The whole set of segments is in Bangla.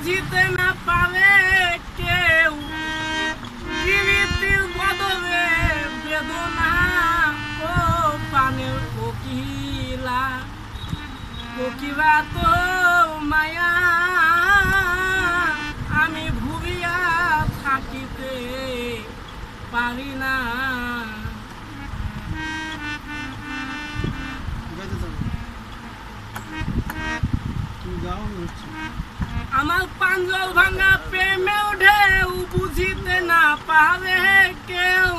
বুঝিতে না পারে কেউ প্রীতির বদলে বেদনা ও পানের কোকিলা কোকিলা তো মায়া আমি ভুলিয়া থাকিতে পারি না। আমার পাঞ্জল ভাঙা প্রেমেও ঢেউ বুঝিতে না পারে কেউ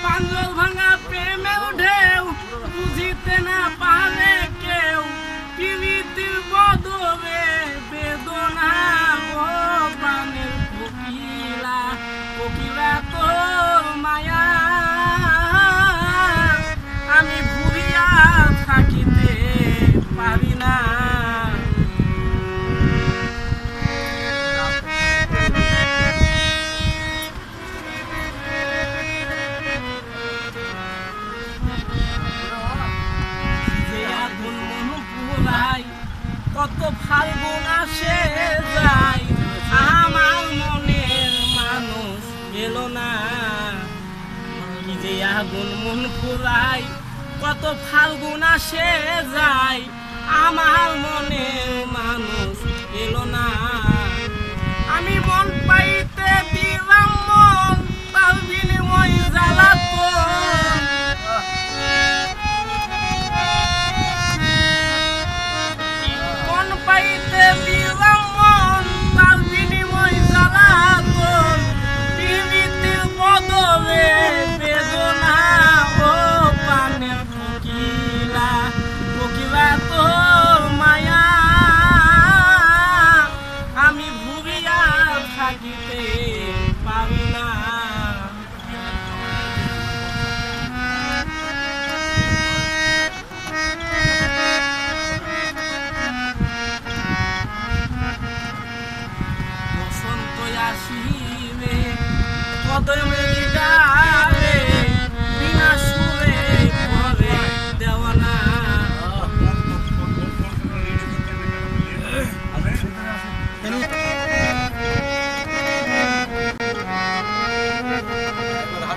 পাঞ্জল ভাঙা প্রেমেও ঢেউ বুঝিতে না পারে কেউ প্রীতির বদলে বেদনা ও প্রাণের কোকিলা কোকিলা তো মায়া আমি ভুলিয়া থাকিতে পারি না। কত ফাল্গুন আসে যায় আমার মনের মানুষ এলো না কি যে আগুন মন ফুরাই কত ফাল্গুন আসে যায় আমার মনের মানুষ এলো না। আমি মন পাইতে দিলাম মন তার বিনিময় জ্বালাতন মন পাইতে দিলাম মন তার বিনিময় জ্বালাতন প্রীতির বদলে বেদনা ও প্রাণের কোকিলা কোকিলা তোর মায়া আমি ভুলিয়া থাকিতে পারি না। বসন্ত আসিলে কদমে ডালে বিনা সুরে করে দেওয়ানা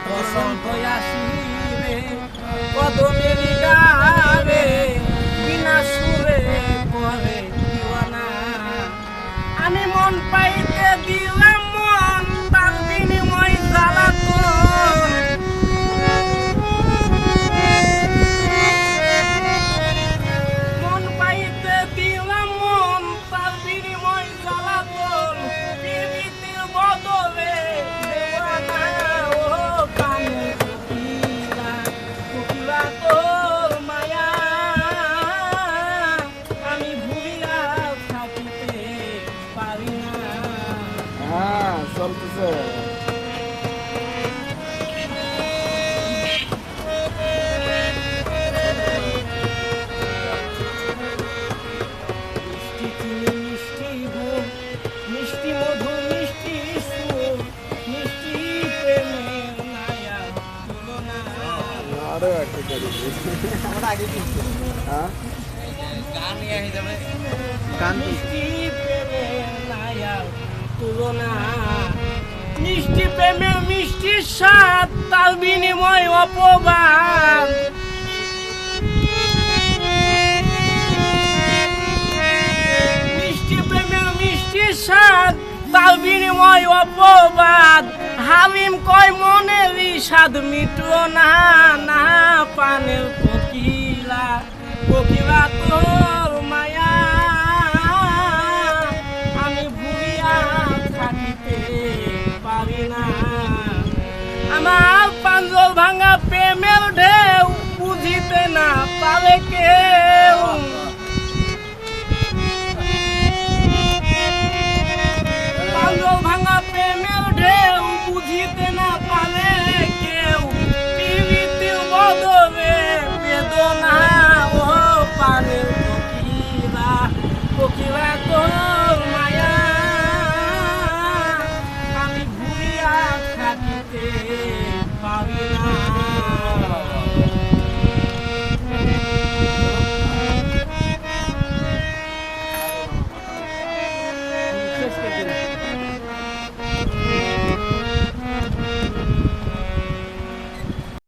বসন্ত আসিলে কদমে ডালে বিনা সুরে করে দেওয়ানা আমি মন পাইতে দিলাম মন তার বিনিময় জ্বালাতন মন পাইতে দিলাম মন তার বিনিময় জ্বালাতন প্রীতির বদলে দেওয়ানা ও প্রাণের কোকিলা কোকিলা তোর মায়া আমি ভুলিয়া থাকিতে পারি না। চলতেছে মিষ্টি চিনি মিষ্টি গুড় মিষ্টি মধু মিষ্টি সুর মিষ্টি প্রেমের মায়া তুলনা আরো একটা করে হ্যাঁ গান মিষ্টি প্রেমের মায়া তুলনা মিষ্টি প্রেমের মিষ্টি স্বাদ তার বিনিময় অপবাদ মিষ্টি প্রেমের মিষ্টি স্বাদ তার বিনিময় অপবাদ হালিম কয় মনের স্বাদ মিটলো না না পানের কোকিলা কোকিলা তোর মায়া আমি ভুলিয়া থাকিতে পারি না। আমার পাঞ্জল ভাঙা প্রেমের ঢেউ বুঝিতে না পারে কেউ পাঞ্জল ভাঙা প্রেমের ঢেউ বুঝিতে না পারে কেউ প্রীতির বদলে বেদনা ও পানের কোকিলা কোকিলা তোর মায়া আমি ভুলিয়া থাকিতে পারি না। শেষ করে দিন